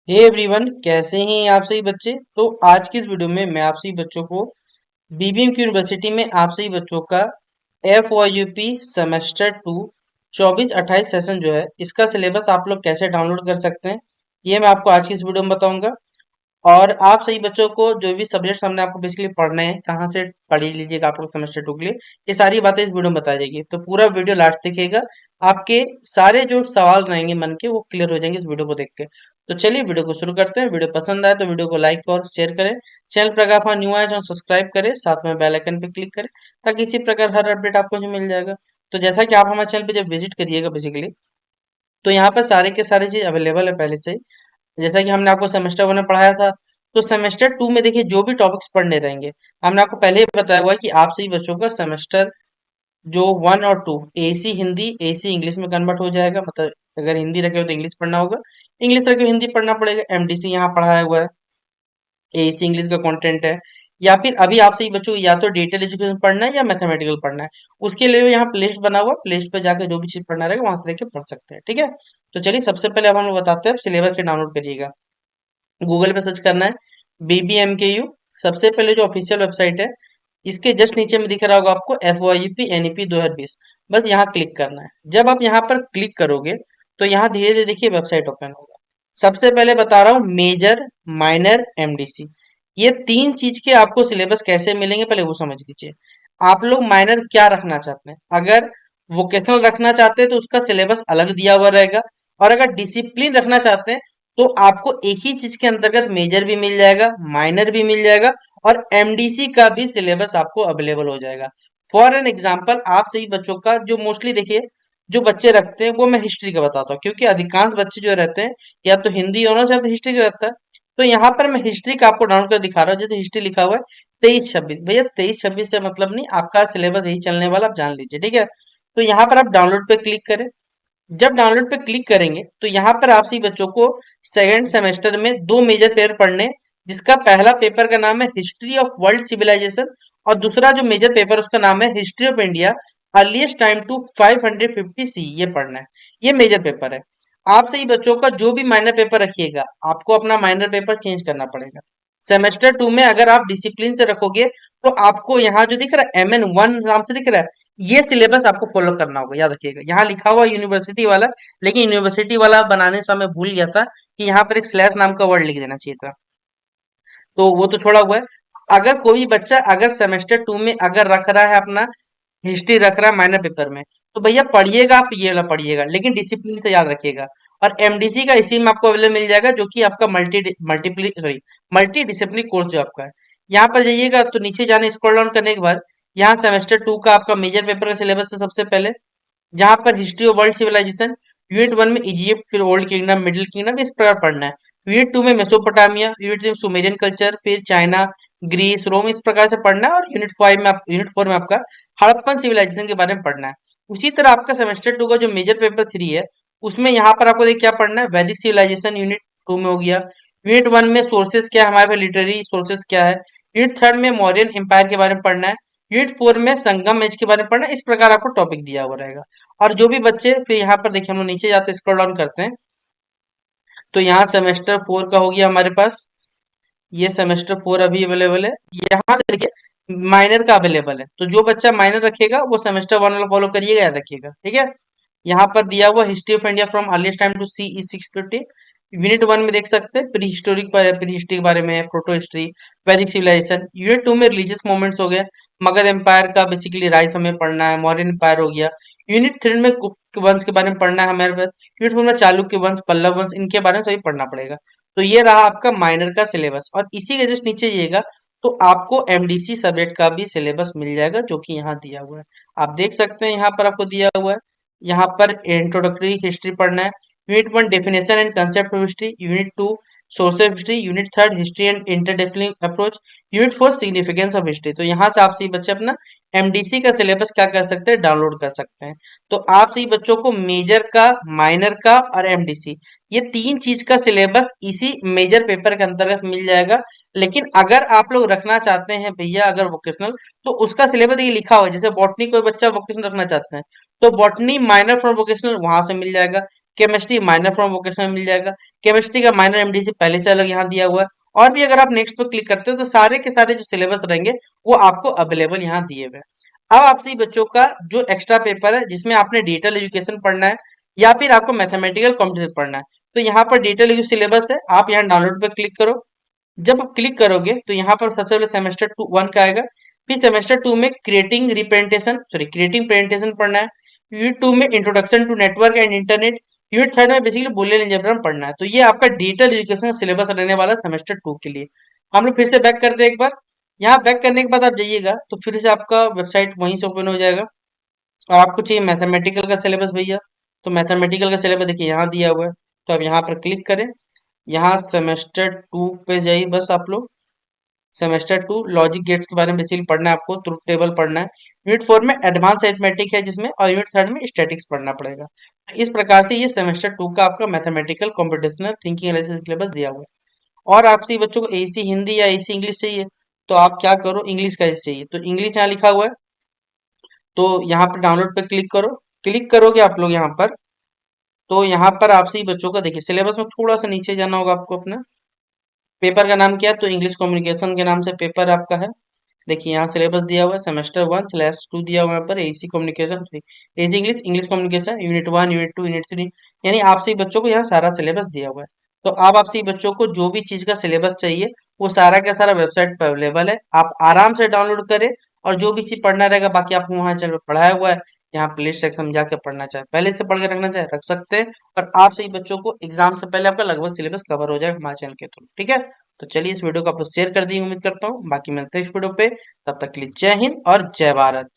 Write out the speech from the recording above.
Hey everyone, कैसे हैं आप सभी बच्चे। तो आज की इस वीडियो में मैं आप सभी बच्चों को बीबीएम यूनिवर्सिटी में आप सभी बच्चों का F why U P semester 2 24-28 session जो है इसका सिलेबस आप लोग कैसे डाउनलोड कर सकते हैं, ये मैं आपको आज की इस वीडियो में बताऊंगा। और आप सही बच्चों को जो भी सब्जेक्ट हमने आपको बेसिकली पढ़ने हैं, कहाँ से पढ़ लीजिएगा आप लोग सेमेस्टर 2 के लिए, ये सारी बातें इस वीडियो में बताई जाएगी। तो पूरा वीडियो लास्ट देखिएगा, आपके सारे जो सवाल रहेंगे मन के वो क्लियर हो जाएंगे इस वीडियो को देख के। तो चलिए वीडियो को शुरू करते हैं। वीडियो पसंद आए तो वीडियो को लाइक और शेयर करें। चैनल पर अगर आप न्यू आए तो सब्सक्राइब करें, साथ में बेल आइकन पे क्लिक करें ताकि इसी प्रकार हर अपडेट आपको जो मिल जाएगा। तो जैसा कि आप हमारे चैनल पे जब विजिट करिएगा बेसिकली, तो यहाँ पर सारे के सारे चीज अवेलेबल है पहले से ही। जैसा कि हमने आपको सेमेस्टर 1 में पढ़ाया था, तो सेमेस्टर 2 में देखिए जो भी टॉपिक्स पढ़ने रहेंगे, हमने आपको पहले ही बताया हुआ है कि आप सही बच्चों का सेमेस्टर जो 1 और 2 एसी हिंदी एसी इंग्लिश में कन्वर्ट हो जाएगा। मतलब अगर हिंदी रखे हो तो इंग्लिश पढ़ना होगा, इंग्लिश रखे हो हिंदी पढ़ना पड़ेगा। एमडीसी यहाँ पढ़ाया हुआ है, एसी इंग्लिश का कंटेंट है। या फिर अभी आप सही बच्चों को या तो डिजिटल एजुकेशन पढ़ना है या मैथमेटिकल पढ़ना है, उसके लिए यहाँ प्लेलिस्ट बना हुआ है, प्लेलिस्ट पे जाकर जो भी चीज पढ़ना रहेगा वहां से देख के पढ़ सकते हैं। ठीक है, तो चलिए सबसे पहले अब हम लोग बताते हैं सिलेबस के डाउनलोड करिएगा। गूगल पे सर्च करना है BBMKU। सबसे पहले जो ऑफिशियल वेबसाइट है, इसके जस्ट नीचे में दिख रहा होगा आपको FYUP NEP 2020। बस यहाँ क्लिक करना है। जब आप यहाँ पर क्लिक करोगे तो यहाँ धीरे धीरे देखिए वेबसाइट ओपन होगा। सबसे पहले बता रहा हूँ मेजर, माइनर, MDC, ये तीन चीज के आपको सिलेबस कैसे मिलेंगे पहले वो समझ लीजिए। आप लोग माइनर क्या रखना चाहते हैं, अगर वोकेशनल रखना चाहते हैं तो उसका सिलेबस अलग दिया हुआ रहेगा। और अगर डिसिप्लिन रखना चाहते हैं तो आपको एक ही चीज के अंतर्गत मेजर भी मिल जाएगा, माइनर भी मिल जाएगा, और एमडीसी का भी सिलेबस आपको अवेलेबल हो जाएगा। फॉर एन एग्जाम्पल, आप सही बच्चों का जो मोस्टली देखिए जो बच्चे रखते हैं वो मैं हिस्ट्री का बताता हूँ, क्योंकि अधिकांश बच्चे जो रहते हैं या तो हिंदी ऑनर्स या तो हिस्ट्री का रहता है। तो यहाँ पर मैं हिस्ट्री का आपको डाउनलोड कर दिखा रहा हूँ। जैसे हिस्ट्री लिखा हुआ है 23-26, भैया 23-26 से मतलब नहीं, आपका सिलेबस यही चलने वाला, आप जान लीजिए। ठीक है, तो यहाँ पर आप डाउनलोड पे क्लिक करें। जब डाउनलोड पे क्लिक करेंगे तो यहाँ पर आप सभी बच्चों को सेकेंड सेमेस्टर में दो मेजर पेपर पढ़ने, जिसका पहला पेपर का नाम है हिस्ट्री ऑफ वर्ल्ड सिविलाइजेशन, और दूसरा जो मेजर पेपर उसका नाम है history of India earliest time to 550 C, ये पढ़ना है। ये मेजर पेपर है। आप सही बच्चों का जो भी माइनर पेपर रखिएगा, आपको अपना माइनर पेपर चेंज करना पड़ेगा। सेमेस्टर 2 में अगर आप डिसिप्लिन से रखोगे तो आपको यहाँ जो दिख रहा है MN1 नाम से दिख रहा है, ये सिलेबस आपको फॉलो करना होगा। याद रखिएगा, यहाँ लिखा हुआ यूनिवर्सिटी वाला, लेकिन यूनिवर्सिटी वाला बनाने समय भूल गया था कि यहाँ पर एक स्लैश नाम का वर्ड लिख देना चाहिए था, तो वो तो छोड़ा हुआ है। अगर कोई बच्चा अगर सेमेस्टर 2 में अगर रख रहा है अपना हिस्ट्री रख रहा है माइनर पेपर में, तो भैया पढ़िएगा, आप ये वाला पढ़िएगा, लेकिन डिसिप्लिन से याद रखिएगा। और एमडीसी का इसी में आपको अवेलेबल मिल जाएगा, जो कि आपका मल्टी डिसिप्लिन कोर्स जो आपका है। यहाँ पर जाइएगा तो नीचे जाने स्क्रॉल डाउन करने के बाद यहाँ सेमेस्टर 2 का आपका मेजर पेपर का सिलेबस है। सबसे पहले जहां पर history of world civilization, unit 1 में इजिप्ट, फिर ओल्ड किंगडम, मिडिल किंगडम, इस प्रकार पढ़ना है। यूनिट 2 में मेसोपोटामिया, यूनिट 3 में सुमेरियन कल्चर, फिर चाइना, ग्रीस, रोम, इस प्रकार से पढ़ना है। और यूनिट 4 में आपका हड़प्पन सिविलाइजेशन के बारे में पढ़ना है। उसी तरह आपका सेमेस्टर 2 का जो मेजर पेपर 3 है, उसमें यहाँ पर आपको देखिए क्या पढ़ना है, वैदिक सिविलाइजेशन यूनिट 2 में हो गया। यूनिट 1 में सोर्सेस क्या है, हमारे पास लिटरेरी सोर्सेस क्या है। यूनिट 3 में मौर्यन एम्पायर के बारे में पढ़ना है। यूनिट 4 में संगम एज के बारे में पढ़ना है। इस प्रकार आपको टॉपिक दिया हुआ रहेगा। और जो भी बच्चे फिर यहाँ पर देखिए, हम लोग नीचे जाते स्क्रॉल डाउन करते हैं, तो यहाँ सेमेस्टर 4 का हो गया हमारे पास। ये सेमेस्टर 4 अभी अवेलेबल है। यहाँ से देखिए माइनर का अवेलेबल है, तो जो बच्चा माइनर रखेगा वो सेमेस्टर 1 वाला फॉलो करिएगा, याद रखिएगा। ठीक है, यहाँ पर दिया हुआ history of India from earliest time to CE 650। Unit 1 में देख सकते हैं प्री हिस्ट्री के बारे में है, प्रोटो हिस्ट्री, वैदिक सिविलाइजेशन। यूनिट 2 में रिलीजियस मूवमेंट्स हो गए, मगध एम्पायर का बेसिकली राइज हमें पढ़ना है, मौर्यन एम्पायर हो गया। यूनिट 3 में गुप्त वंश के बारे में पढ़ना है हमारे पास। यूनिट 4 में चालुक्य वंश, पल्लव वंश, इनके बारे में सभी पढ़ना पड़ेगा। तो ये रहा आपका माइनर का सिलेबस। और इसी के जस्ट नीचे जाइएगा तो आपको एमडीसी सब्जेक्ट का भी सिलेबस मिल जाएगा, जो कि यहाँ दिया हुआ है। आप देख सकते हैं यहाँ पर आपको दिया हुआ है। यहाँ पर इंट्रोडक्टरी हिस्ट्री पढ़ना है। Unit 1 definition and concept of history, unit 2 source of history, unit 3 history and interdisciplinary approach, unit 4 significance of history. तो यहाँ से आप सही बच्चे अपना एमडीसी का सिलेबस क्या कर सकते हैं, डाउनलोड कर सकते हैं। तो आप सही बच्चों को मेजर का, माइनर का और एमडीसी, ये तीन चीज का सिलेबस इसी मेजर पेपर के अंतर्गत मिल जाएगा। लेकिन अगर आप लोग रखना चाहते हैं भैया अगर वोकेशनल, तो उसका सिलेबस ये लिखा हुआ है। जैसे बॉटनी कोई बच्चा वोकेशनल रखना चाहते हैं तो बॉटनी माइनर फ्रॉम वोकेशनल वहां से मिल जाएगा। केमिस्ट्री माइनर फ्रॉम वोकेशनल में मिल जाएगा। केमिस्ट्री का माइनर एमडीसी पहले से अलग यहाँ दिया हुआ है। और भी अगर आप नेक्स्ट पर क्लिक करते हो तो सारे के सारे जो सिलेबस रहेंगे वो आपको अवेलेबल यहाँ दिए हुए हैं। अब आपसे बच्चों का जो एक्स्ट्रा पेपर है जिसमें आपने डिजिटल एजुकेशन पढ़ना है या फिर आपको मैथमेटिकल कंप्यूटर पढ़ना है, तो यहाँ पर डिजिटल जो सिलेबस है आप यहाँ डाउनलोड पर क्लिक करो। जब आप क्लिक करोगे तो यहाँ पर सबसे पहले सेमेस्टर 1 का आएगा। फिर सेमेस्टर 2 में क्रिएटिंग प्रेजेंटेशन पढ़ना है। यूनिट 2 में introduction to network and internet. Unit 3 में बेसिकली बुलियन अलजेब्रा पढ़ना है। तो ये आपका डिजिटल एजुकेशन सिलेबस रहने वाला सेमेस्टर 2 के लिए। हम लोग फिर से बैक करते हैं एक बार। यहाँ बैक करने के बाद आप जाइएगा तो फिर से आपका वेबसाइट वहीं से ओपन हो जाएगा और आपको चाहिए मैथमेटिकल का सिलेबस भैया। तो मैथमेटिकल का सिलेबस देखिए यहाँ दिया हुआ है, तो आप यहाँ पर क्लिक करें। यहाँ सेमेस्टर 2 पे जाइए बस आप लोग। सेमेस्टर 2 लॉजिक गेट्स के बारे में बेसिकली पढ़ना है आपको, ट्रुथ टेबल पढ़ना है। यूनिट 4 में एडवांस अरिथमेटिक है जिसमें, और यूनिट 3 में स्टैटिक्स पढ़ना पड़ेगा। इस प्रकार से ये सेमेस्टर 2 का आपका mathematical computational thinking analysis syllabus दिया हुआ है। और आपसे बच्चों को एसी हिंदी या एसी इंग्लिश चाहिए तो आप क्या करो, इंग्लिश का चाहिए तो इंग्लिश यहाँ लिखा हुआ है, तो यहाँ पर डाउनलोड पे क्लिक करो। क्लिक करोगे आप लोग यहाँ पर, तो यहाँ पर आपसे बच्चों का देखिए सिलेबस में थोड़ा सा नीचे जाना होगा आपको। अपना पेपर का नाम क्या है, तो इंग्लिश कम्युनिकेशन के नाम से पेपर आपका है। देखिए यहाँ सिलेबस दिया हुआ है सेमेस्टर 1/2 दिया हुआ है यहाँ पर AC communication 3, AC English, English communication, unit 1, unit 2, unit 3, यानी आपसे बच्चों को यहाँ सारा सिलेबस दिया हुआ है। तो अब आपसे बच्चों को जो भी चीज का सिलेबस चाहिए वो सारा का सारा वेबसाइट पर अवेलेबल है, आप आराम से डाउनलोड करें। और जो भी चीज पढ़ना रहेगा बाकी आपको वहाँ चैनल पर पढ़ाया हुआ है, यहाँ प्ले सेक्शन में जाकर पढ़ना चाहे पहले से पढ़ के रखना चाहे रख सकते हैं। और आप सही बच्चों को एग्जाम से पहले आपका लगभग सिलेबस कवर हो जाएगा हमारे चैनल के थ्रू, ठीक है। तो चलिए इस वीडियो को आप लोग शेयर कर दी, उम्मीद करता हूँ। बाकी मिलते हैं इस वीडियो पे, तब तक के लिए जय हिंद और जय भारत।